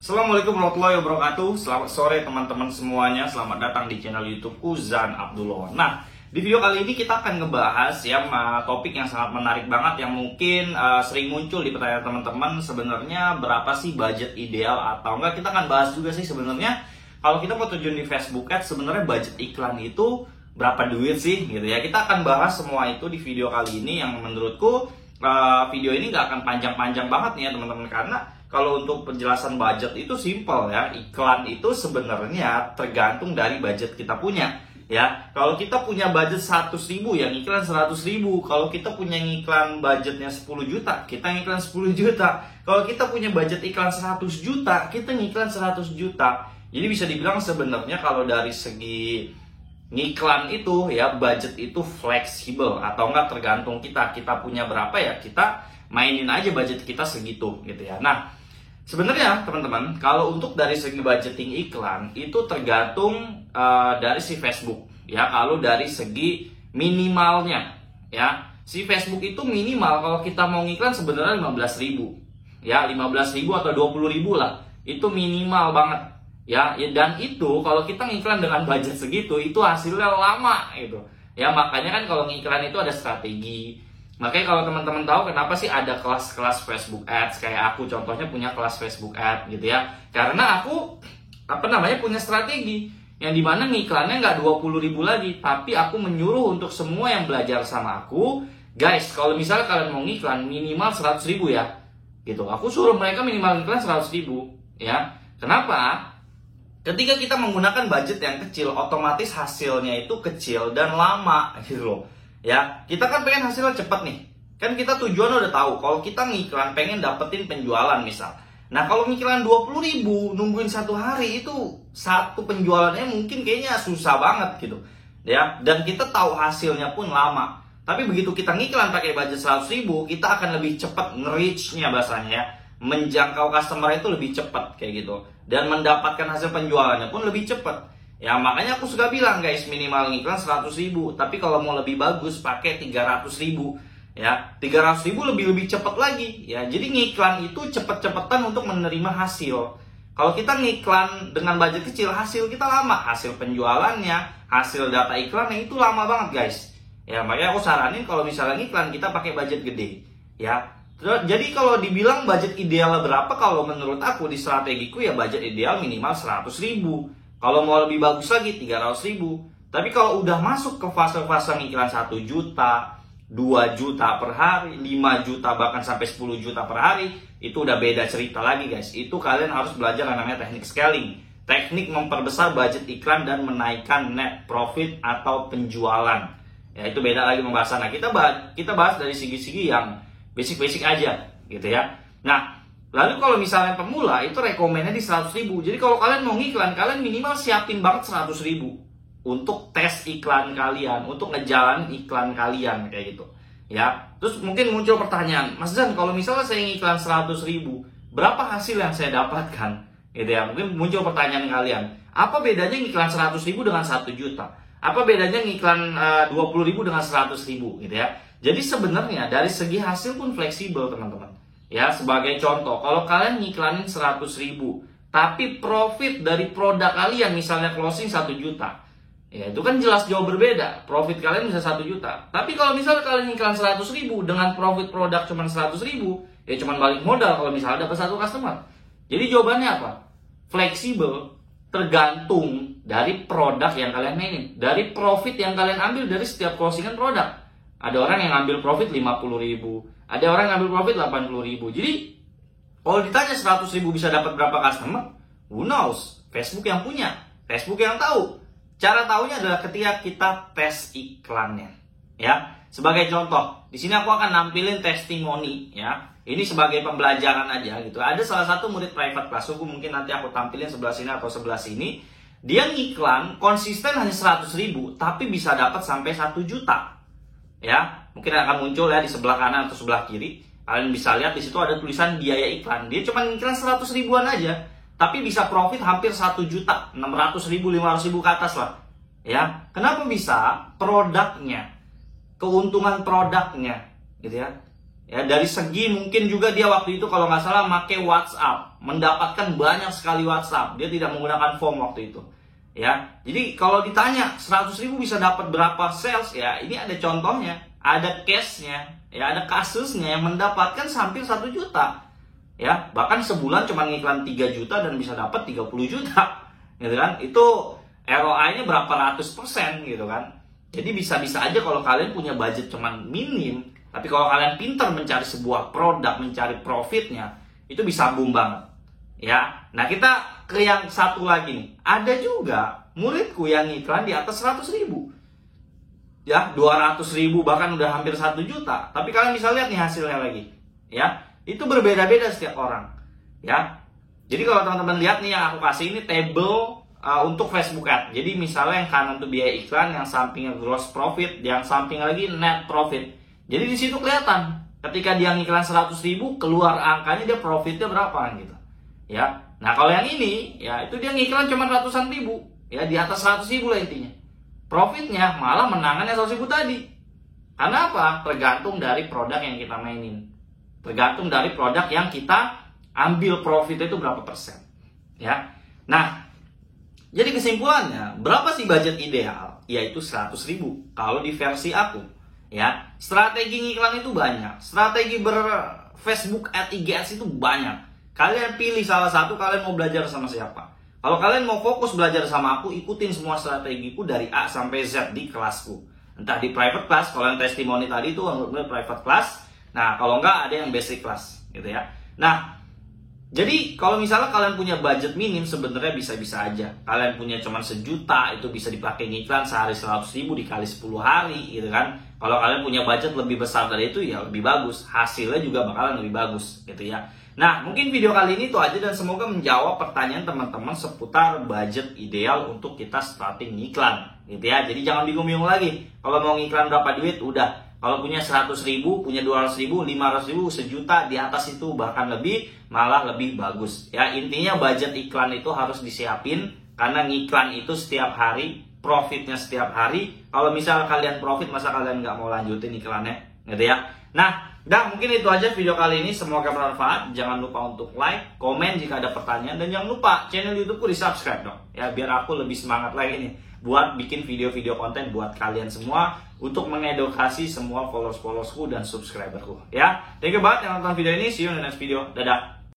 Assalamualaikum warahmatullahi wabarakatuh. Selamat sore teman-teman semuanya. Selamat datang di channel YouTubeku Zan Abdullah. Nah, di video kali ini kita akan ngebahas topik yang sangat menarik banget yang mungkin sering muncul di pertanyaan teman-teman. Sebenarnya berapa sih budget ideal atau enggak? Kita akan bahas juga sih sebenarnya kalau kita mau terjun di Facebook Ads, sebenarnya budget iklan itu berapa duit sih gitu ya. Kita akan bahas semua itu di video kali ini yang menurutku video ini nggak akan panjang-panjang banget nih ya teman-teman, karena kalau untuk penjelasan budget itu simpel ya. Iklan itu sebenarnya tergantung dari budget kita punya ya. Kalau kita punya budget 100.000 yang iklan 100.000. Kalau kita punya iklan budgetnya 10 juta, kita ngiklan 10 juta. Kalau kita punya budget iklan 100 juta, kita ngiklan 100 juta. Jadi bisa dibilang sebenarnya kalau dari segi ngiklan itu ya, budget itu fleksibel atau enggak tergantung kita punya berapa ya, kita mainin aja budget kita segitu gitu ya. Nah, sebenarnya teman-teman, kalau untuk dari segi budgeting iklan itu tergantung dari si Facebook ya. Kalau dari segi minimalnya ya, si Facebook itu minimal kalau kita mau ngiklan sebenarnya 15.000 ya, 15.000 atau 20.000 lah, itu minimal banget ya. Dan itu kalau kita ngiklan dengan budget segitu, itu hasilnya lama gitu ya. Makanya kan kalau ngiklan itu ada strategi. Makanya kalau teman-teman tahu kenapa sih ada kelas-kelas Facebook Ads, kayak aku contohnya punya kelas Facebook Ads gitu ya, karena aku punya strategi yang dimana ngiklannya nggak 20.000 lagi, tapi aku menyuruh untuk semua yang belajar sama aku, guys, kalau misalnya kalian mau ngiklan minimal 100.000 ya gitu, aku suruh mereka minimal ngiklan 100.000 ya. Kenapa? Ketika kita menggunakan budget yang kecil, otomatis hasilnya itu kecil dan lama gitu loh ya. Kita kan pengen hasilnya cepat nih, kan kita tujuan udah tahu kalau kita ngiklan pengen dapetin penjualan misal. Nah, kalau ngiklan 20.000 nungguin 1 hari, itu satu penjualannya mungkin kayaknya susah banget gitu ya, dan kita tahu hasilnya pun lama. Tapi begitu kita ngiklan pakai budget 100.000, kita akan lebih cepat nge-reach-nya bahasanya ya, menjangkau customer itu lebih cepat kayak gitu, dan mendapatkan hasil penjualannya pun lebih cepat ya. Makanya aku suka bilang guys, minimal ngiklan 100.000, tapi kalau mau lebih bagus pakai 300.000 ya. 300.000 lebih cepat lagi ya. Jadi ngiklan itu cepet-cepetan untuk menerima hasil. Kalau kita ngiklan dengan budget kecil, hasil kita lama, hasil penjualannya, hasil data iklannya itu lama banget guys ya. Makanya aku saranin kalau misalnya ngiklan kita pakai budget gede ya. Jadi kalau dibilang budget idealnya berapa, kalau menurut aku di strategiku ya budget ideal minimal 100.000. Kalau mau lebih bagus lagi 300.000. Tapi kalau udah masuk ke fase-fase ngiklan 1 juta, 2 juta per hari, 5 juta bahkan sampai 10 juta per hari, itu udah beda cerita lagi guys. Itu kalian harus belajar yang namanya teknik scaling, teknik memperbesar budget iklan dan menaikkan net profit atau penjualan ya. Itu beda lagi pembahasan. Nah, kita bahas dari segi-segi yang basic-basic aja gitu ya. Nah, lalu kalau misalnya pemula itu rekomennya di 100.000. Jadi kalau kalian mau ngiklan, kalian minimal siapin banget 100.000 untuk tes iklan kalian, untuk ngejalanin iklan kalian kayak gitu ya. Terus mungkin muncul pertanyaan, Mas Zan, kalau misalnya saya ngiklan 100.000, berapa hasil yang saya dapatkan gitu ya. Mungkin muncul pertanyaan kalian, apa bedanya ngiklan 100.000 dengan 1 juta? Apa bedanya ngiklan 20.000 dengan 100.000 gitu ya. Jadi sebenarnya dari segi hasil pun fleksibel teman-teman ya. Sebagai contoh, kalau kalian ngiklanin 100.000 tapi profit dari produk kalian misalnya closing 1 juta ya, itu kan jelas jauh berbeda. Profit kalian bisa 1 juta. Tapi kalau misalnya kalian ngiklan 100.000 dengan profit produk cuma 100.000, ya cuma balik modal kalau misalnya dapat 1 customer. Jadi jawabannya apa? Fleksibel, tergantung dari produk yang kalian mainin, dari profit yang kalian ambil dari setiap closingan produk. Ada orang yang ngambil profit 50.000, ada orang yang ngambil profit 80.000. Jadi kalau ditanya 100.000 bisa dapat berapa customer, who knows? Facebook yang punya, Facebook yang tahu. Cara taunya adalah ketika kita tes iklannya ya. Sebagai contoh, di sini aku akan nampilin testimoni ya. Ini sebagai pembelajaran aja gitu. Ada salah satu murid private class, mungkin nanti aku tampilin sebelah sini atau sebelah sini. Dia ngiklan konsisten hanya 100.000 tapi bisa dapat sampai 1 juta. Ya, mungkin akan muncul ya di sebelah kanan atau sebelah kiri. Kalian bisa lihat di situ ada tulisan biaya iklan. Dia cuma iklan 100 ribuan aja, tapi bisa profit hampir 1 juta, 600.000, 500.000 ke atas lah. Ya, kenapa bisa? Produknya, keuntungan produknya, gitu ya. Ya, dari segi mungkin juga dia waktu itu kalau nggak salah make WhatsApp, mendapatkan banyak sekali WhatsApp. Dia tidak menggunakan form waktu itu. Ya, jadi kalau ditanya 100.000 bisa dapat berapa sales, ya ini ada contohnya, ada case-nya, ya ada kasusnya yang mendapatkan hampir 1 juta. Ya, bahkan sebulan cuma ngiklan 3 juta dan bisa dapat 30 juta. Gitu kan? Itu ROI-nya berapa ratus persen gitu kan. Jadi bisa-bisa aja kalau kalian punya budget cuman minim, tapi kalau kalian pintar mencari sebuah produk, mencari profitnya, itu bisa boom banget. Ya, nah kita ke yang satu lagi nih. Ada juga muridku yang iklan di atas 100.000. Ya, 200.000 bahkan udah hampir 1 juta. Tapi kalian bisa lihat nih hasilnya lagi. Ya, itu berbeda-beda setiap orang. Ya, jadi kalau teman-teman lihat nih yang aku kasih ini table untuk Facebook Ad. Jadi misalnya yang kanan tuh biaya iklan, yang sampingnya gross profit, yang samping lagi net profit. Jadi di situ kelihatan ketika dia ngiklan 100.000 keluar angkanya dia profitnya berapa gitu. Ya. Nah, kalau yang ini ya itu dia ngiklan cuma ratusan ribu, ya di atas 100.000 lah intinya. Profitnya malah menangannya 100.000 tadi. Karena apa? Tergantung dari produk yang kita mainin. Tergantung dari produk yang kita ambil profitnya itu berapa persen. Ya. Nah, jadi kesimpulannya, berapa sih budget ideal? Yaitu 100.000 kalau di versi aku. Ya, strategi ngiklan itu banyak. Strategi Facebook Ad IG Ads itu banyak. Kalian pilih salah satu, kalian mau belajar sama siapa. Kalau kalian mau fokus belajar sama aku, ikutin semua strategiku dari A sampai Z di kelasku. Entah di private class, kalau yang testimoni tadi itu private class. Nah, kalau enggak ada yang basic class gitu ya. Nah, jadi kalau misalnya kalian punya budget minim sebenarnya bisa-bisa aja. Kalian punya cuma 1 juta itu bisa dipakai ngiklan sehari 100.000 dikali 10 hari gitu kan. Kalau kalian punya budget lebih besar dari itu ya lebih bagus. Hasilnya juga bakalan lebih bagus gitu ya. Nah, mungkin video kali ini itu aja dan semoga menjawab pertanyaan teman-teman seputar budget ideal untuk kita starting ngiklan gitu ya. Jadi jangan bingung-bingung lagi. Kalau mau ngiklan berapa duit udah. Kalau punya 100.000, punya 200.000, 500.000, 1 juta di atas itu bahkan lebih, malah lebih bagus. Ya, intinya budget iklan itu harus disiapin karena ngiklan itu setiap hari, profitnya setiap hari. Kalau misalnya kalian profit, masa kalian nggak mau lanjutin iklannya, gitu ya. Nah, udah mungkin itu aja video kali ini. Semoga bermanfaat. Jangan lupa untuk like, komen jika ada pertanyaan, dan jangan lupa channel YouTubeku di subscribe dong. Ya, biar aku lebih semangat lagi nih buat bikin video-video konten buat kalian semua untuk mengedukasi semua followers-followersku dan subscriberku ya. Thank you banget yang nonton video ini. See you in the next video. Dadah.